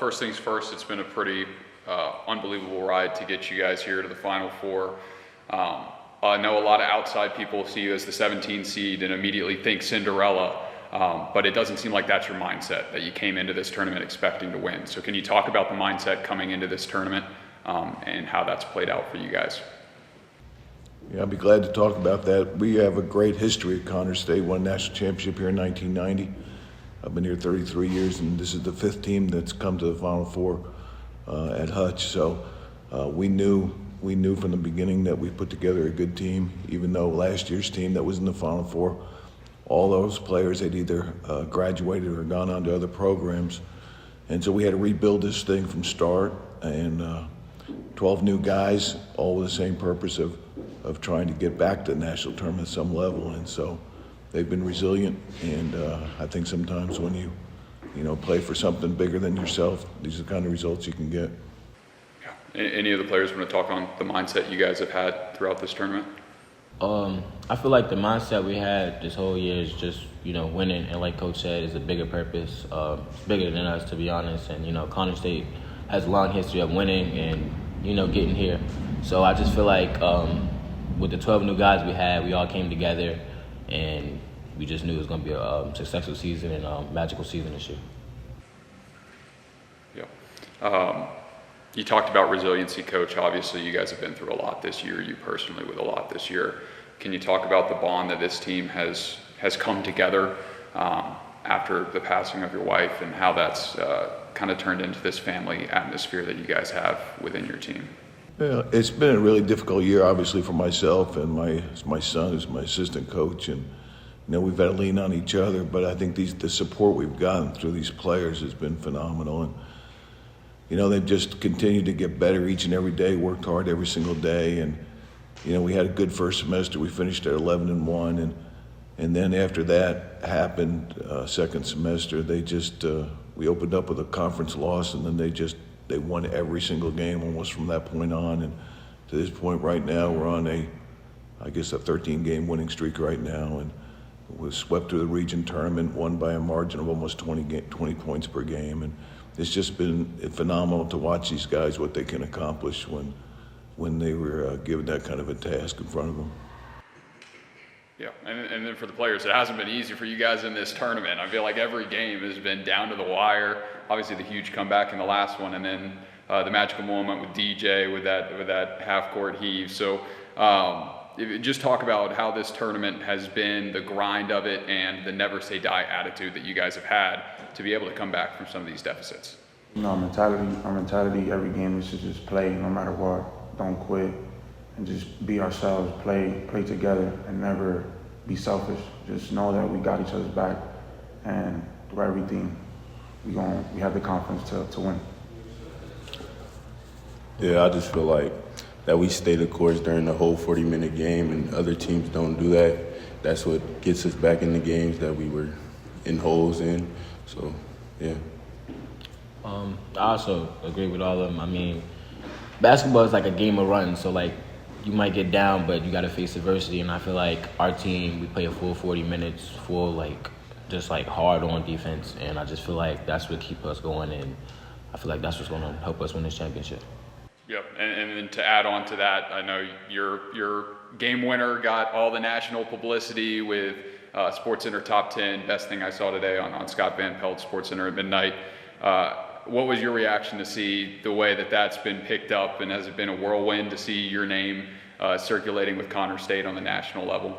first things first, it's been a pretty unbelievable ride to get you guys here to the Final Four. I know a lot of outside people see you as the 17 seed and immediately think Cinderella, but it doesn't seem like that's your mindset, that you came into this tournament expecting to win. So can you talk about the mindset coming into this tournament and how that's played out for you guys? Yeah, I'd be glad to talk about that. We have a great history at Connors State, won national championship here in 1990. I've been here 33 years, and this is the 5th team that's come to the Final Four at Hutch. So we knew from the beginning that we put together a good team, even though last year's team that was in the Final Four, all those players had either graduated or gone on to other programs. And so we had to rebuild this thing from start, and 12 new guys, all with the same purpose of trying to get back to the national tournament at some level. And so they've been resilient, and I think sometimes when you play for something bigger than yourself, these are the kind of results you can get. Yeah. Any of the players want to talk on the mindset you guys have had throughout this tournament? I feel like the mindset we had this whole year is just, winning, and like Coach said, is a bigger purpose. It's bigger than us, to be honest, and, Connors State has a long history of winning and, getting here. So I just feel like with the 12 new guys we had, we all came together, and we just knew it was going to be a successful season and a magical season this year. Yeah. You talked about resiliency, Coach. Obviously, you guys have been through a lot this year, you personally with a lot this year. Can you talk about the bond that this team has come together after the passing of your wife, and how that's kind of turned into this family atmosphere that you guys have within your team? Yeah, it's been a really difficult year, obviously, for myself and my son, who's my assistant coach, and we've had to lean on each other. But I think the support we've gotten through these players has been phenomenal, and they've just continued to get better each and every day, worked hard every single day, and we had a good first semester. We finished at 11-1, and then after that happened, second semester, we opened up with a conference loss, and then they won every single game almost from that point on. And to this point right now, we're on a 13-game winning streak right now, and we swept through the region tournament, won by a margin of almost 20 points per game. And it's just been phenomenal to watch these guys, what they can accomplish when they were given that kind of a task in front of them. Yeah, and then for the players, it hasn't been easy for you guys in this tournament. I feel like every game has been down to the wire. Obviously, the huge comeback in the last one, and then the magical moment with DJ with that half-court heave. So just talk about how this tournament has been, the grind of it, and the never-say-die attitude that you guys have had to be able to come back from some of these deficits. Our mentality every game is to just play no matter what. Don't quit. And just be ourselves, play together, and never be selfish. Just know that we got each other's back, and through everything, we have the confidence to win. Yeah, I just feel like that we stay the course during the whole 40-minute game, and other teams don't do that. That's what gets us back in the games that we were in holes in. So, yeah. I also agree with all of them. I mean, basketball is like a game of runs, so you might get down, but you got to face adversity. And I feel like our team, we play a full 40 minutes, just hard on defense. And I just feel like that's what keeps us going. And I feel like that's what's going to help us win this championship. Yep, and then to add on to that, I know your game winner got all the national publicity with SportsCenter Top 10, best thing I saw today on Scott Van Pelt, SportsCenter at midnight. What was your reaction to see the way that that's been picked up, and has it been a whirlwind to see your name circulating with Connors State on the national level?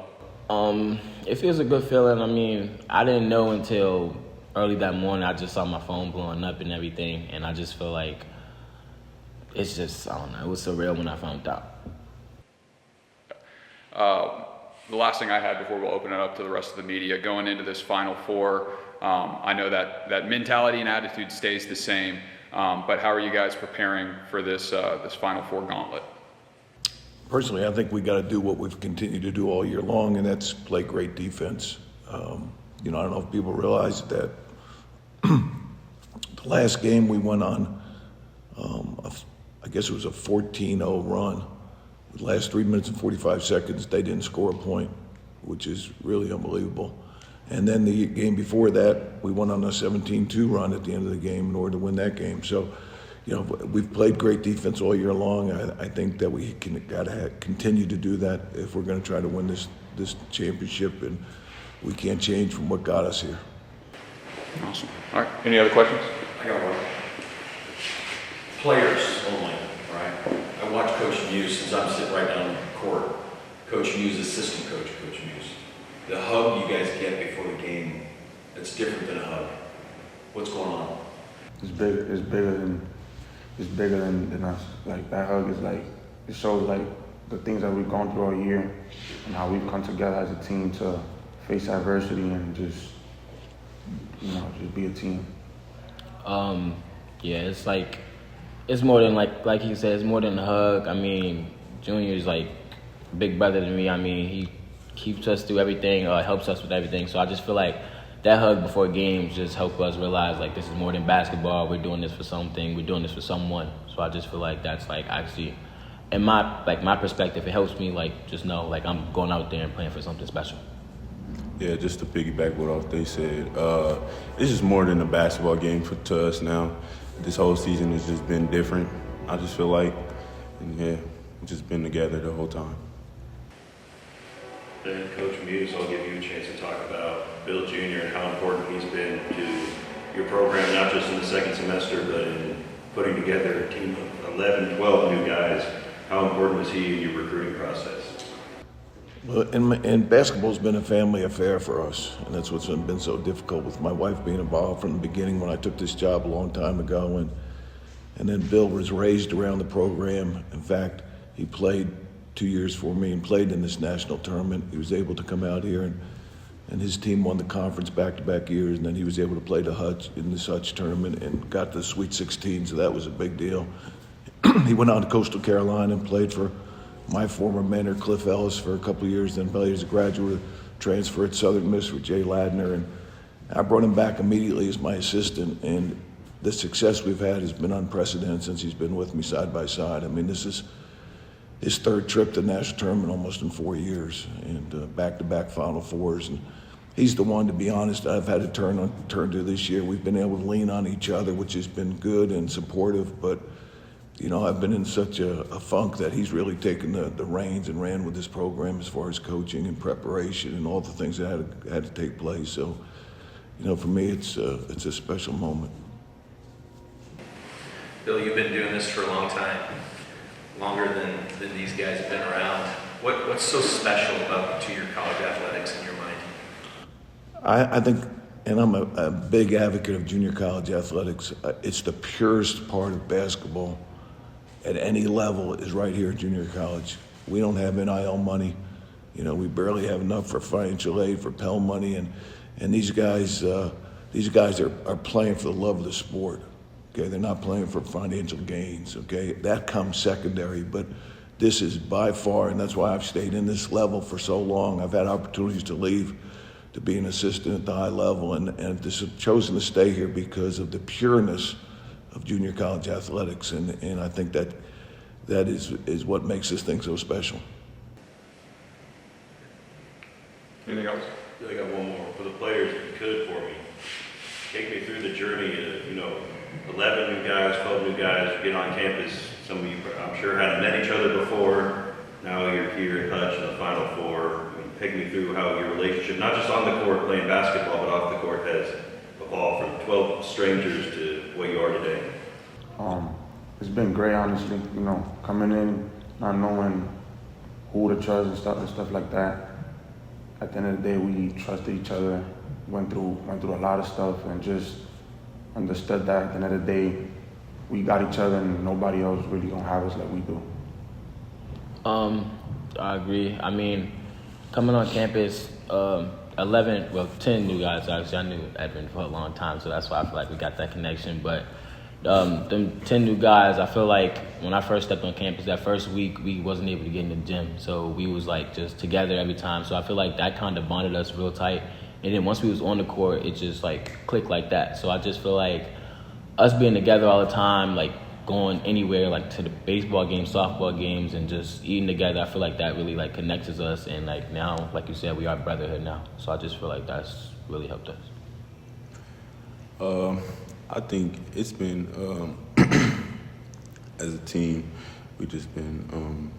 It feels a good feeling. I mean, I didn't know until early that morning. I just saw my phone blowing up and everything, and I just feel like it's just, I don't know, it was surreal when I found out. The last thing I had before we'll open it up to the rest of the media, going into this Final Four, I know that mentality and attitude stays the same, but how are you guys preparing for this Final Four gauntlet? Personally, I think we got to do what we've continued to do all year long, and that's play great defense. I don't know if people realize that the last game we went on, I guess it was a 14-0 run. The last 3 minutes and 45 seconds, they didn't score a point, which is really unbelievable. And then the game before that, we went on a 17-2 run at the end of the game in order to win that game. So, we've played great defense all year long. I think that we gotta continue to do that if we're going to try to win this championship, and we can't change from what got us here. Awesome. All right. Any other questions? I got one. Players only, right? I watch Coach Muse since I'm sitting right down the court. Coach Muse, assistant coach, Coach Muse. The hug you guys get before the game, it's different than a hug. What's going on? It's bigger than us. Like, that hug is like, it shows like the things that we've gone through all year and how we've come together as a team to face adversity and just be a team. Yeah, it's like, it's more than like he said, it's more than a hug. I mean, Junior is like a big brother to me. I mean, he keeps us through everything, helps us with everything. So I just feel like that hug before games just help us realize like this is more than basketball. We're doing this for something. We're doing this for someone. So I just feel like that's like actually, in my perspective, it helps me like just know like I'm going out there and playing for something special. Yeah, just to piggyback what they said, it's just more than a basketball game to us now. This whole season has just been different. I just feel like, we've just been together the whole time. Then Coach Muse, I'll give you a chance to talk about Bill Jr. and how important he's been to your program, not just in the second semester, but in putting together a team of 11, 12 new guys. How important was he in your recruiting process? Well, and basketball's been a family affair for us, and that's what's been so difficult with my wife being involved from the beginning when I took this job a long time ago. And then Bill was raised around the program. In fact, he played 2 years for me and played in this national tournament. He was able to come out here, and his team won the conference back-to-back years, and then he was able to play the Hutch in this Hutch tournament and got to the Sweet 16, so that was a big deal. He went on to Coastal Carolina and played for my former mentor, Cliff Ellis, for a couple of years, then played as a graduate transfer at Southern Miss with Jay Ladner, and I brought him back immediately as my assistant, and the success we've had has been unprecedented since he's been with me side by side. I mean, this is his third trip to the national tournament almost in 4 years, and back-to-back Final Fours, and he's the one, to be honest, I've had to turn to this year. We've been able to lean on each other, which has been good and supportive, but I've been in such a funk that he's really taken the reins and ran with this program as far as coaching and preparation and all the things that had to take place. So, for me, it's a special moment. Bill, you've been doing this for a long time, longer than these guys have been around. What's so special about junior college athletics in your mind? I think, and I'm a big advocate of junior college athletics, it's the purest part of basketball at any level is right here at junior college. We don't have NIL money. We barely have enough for financial aid, for Pell money, and these guys are playing for the love of the sport. Okay, they're not playing for financial gains. Okay, that comes secondary, but this is by far, and that's why I've stayed in this level for so long. I've had opportunities to leave, to be an assistant at the high level, and just chosen to stay here because of the pureness of junior college athletics, and I think that is what makes this thing so special. Anything else? I got one more. For the players, if you could, for me, take me through the journey of, 11 new guys, 12 new guys, get on campus. Some of you, I'm sure, hadn't met each other before. Now you're here at Hutch in the Final Four. Take me through how your relationship, not just on the court playing basketball, but off the court, has evolved from 12 strangers to what you are today. It's been great, honestly. Coming in, not knowing who to trust and stuff like that. At the end of the day, we trusted each other, went through a lot of stuff, and just understood that at the end of the day, we got each other, and nobody else really gonna have us like we do. I agree. I mean, coming on campus, 10 new guys, actually. I knew Edwin for a long time, so that's why I feel like we got that connection. But them 10 new guys, I feel like when I first stepped on campus, that first week, we wasn't able to get in the gym. So we was like just together every time. So I feel like that kind of bonded us real tight. And then once we was on the court, it just like clicked like that. So I just feel like us being together all the time, like going anywhere, like to the baseball games, softball games, and just eating together. I feel like that really like connects us, and like now, like you said, we are brotherhood now. So I just feel like that's really helped us. I think it's been as a team, we just been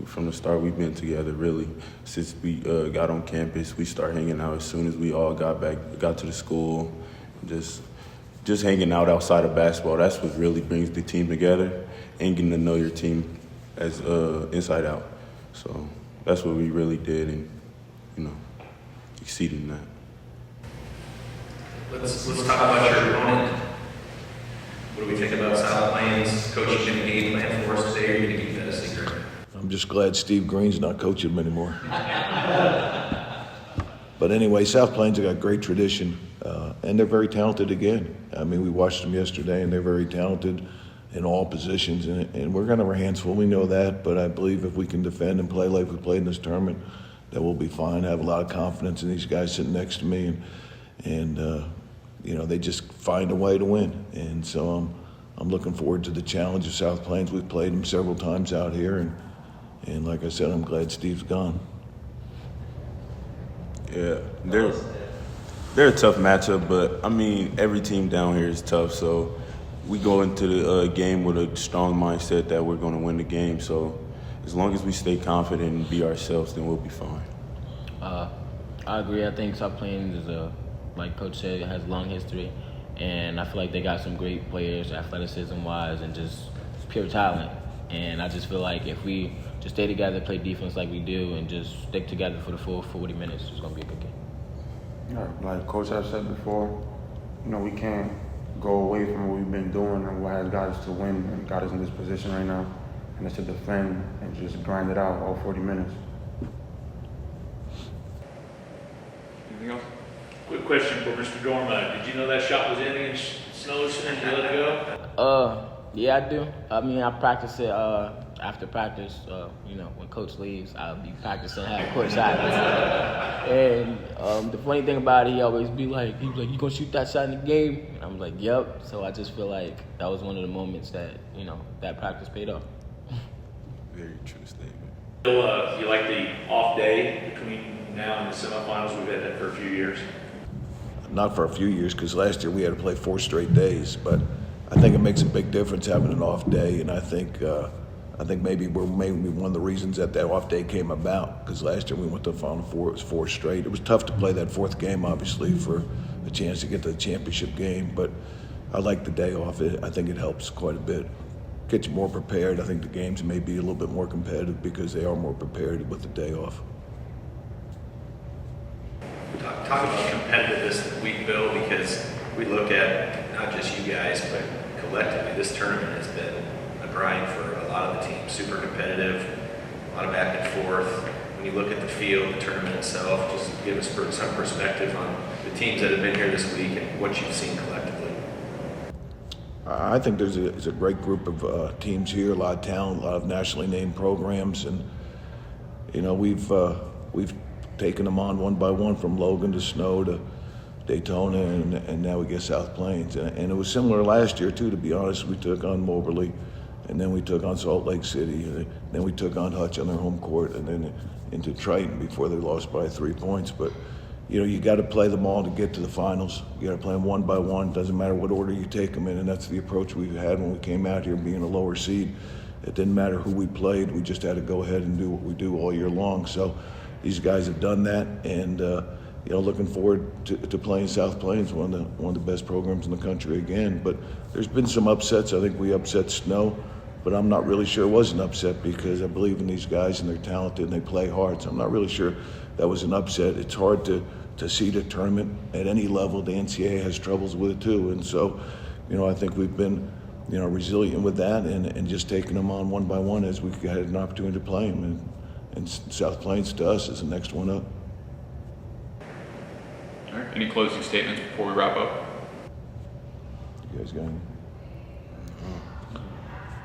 from the start. We've been together really since we got on campus. We started hanging out as soon as we all got to the school. Just hanging out outside of basketball. That's what really brings the team together, and getting to know your team as inside out. So that's what we really did, and exceeding that. Let's talk about your opponent. What do we think about South Plains? Coach, you didn't game plan for us today, or are you going to keep that a secret? I'm just glad Steve Green's not coaching them anymore. But anyway, South Plains have got great tradition, and they're very talented again. I mean, we watched them yesterday, and they're very talented in all positions, and we're going to have our hands full. We know that, but I believe if we can defend and play like we played in this tournament, that we'll be fine. I have a lot of confidence in these guys sitting next to me, and they just find a way to win. And so I'm looking forward to the challenge of South Plains. We've played them several times out here, and like I said, I'm glad Steve's gone. Yeah, they're a tough matchup, but I mean, every team down here is tough. So we go into the game with a strong mindset that we're going to win the game. So as long as we stay confident and be ourselves, then we'll be fine. I agree. I think South Plains is like Coach said, it has a long history, and I feel like they got some great players, athleticism-wise, and just pure talent. And I just feel like if we just stay together, play defense like we do, and just stick together for the full 40 minutes, it's going to be a good game. Yeah, like Coach has said before, we can't go away from what we've been doing and what has got us to win and got us in this position right now. And it's to defend and just grind it out all 40 minutes. Anything else? Quick question for Mr. Dorma. Did you know that shot was in against Snow as soon as you let it go? Yeah, I do. I mean, I practice it after practice. When Coach leaves, I'll be practicing half court side. And the funny thing about it, he always be like, you gonna shoot that shot in the game? And I'm like, yep. So I just feel like that was one of the moments that, that practice paid off. Very true statement. You like the off day between now and the semifinals? We've had that for a few years. Not for a few years, because last year we had to play 4 straight days, but I think it makes a big difference having an off day, and I think maybe one of the reasons that off day came about, because last year we went to the Final Four, it was 4 straight. It was tough to play that 4th game, obviously, for a chance to get to the championship game, but I like the day off. I think it helps quite a bit. Gets you more prepared. I think the games may be a little bit more competitive because they are more prepared with the day off. Talk about competitiveness that we build, because we look at not just you guys, but collectively, this tournament has been a grind for a lot of the teams. Super competitive, a lot of back and forth. When you look at the field, the tournament itself, just give us some perspective on the teams that have been here this week and what you've seen collectively. I think there's a great group of teams here, a lot of talent, a lot of nationally named programs, and we've taken them on one by one, from Logan to Snow to Daytona, and now we get South Plains. And it was similar last year too, to be honest. We took on Moberly, and then we took on Salt Lake City, and then we took on Hutch on their home court, and then into Triton before they lost by 3 points. But you got to play them all to get to the finals. You got to play them one by one. Doesn't matter what order you take them in, and that's the approach we've had when we came out here, being a lower seed. It didn't matter who we played. We just had to go ahead and do what we do all year long. So these guys have done that, and looking forward to playing South Plains, one of the best programs in the country again. But there's been some upsets. I think we upset Snow, but I'm not really sure it was an upset, because I believe in these guys and they're talented and they play hard. So I'm not really sure that was an upset. It's hard to seed a tournament at any level. The NCAA has troubles with it too, and so I think we've been resilient with that, and just taking them on one by one as we had an opportunity to play them. And South Plains to us is the next one up. All right. Any closing statements before we wrap up? You guys got any?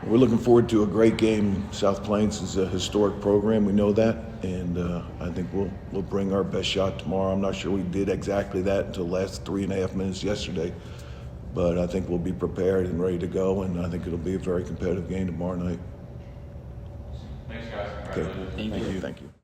We're looking forward to a great game. South Plains is a historic program. We know that, and I think we'll bring our best shot tomorrow. I'm not sure we did exactly that until the last 3.5 minutes yesterday, but I think we'll be prepared and ready to go, and I think it'll be a very competitive game tomorrow night. Thanks, guys. Okay. Congratulations. Thank you. Thank you.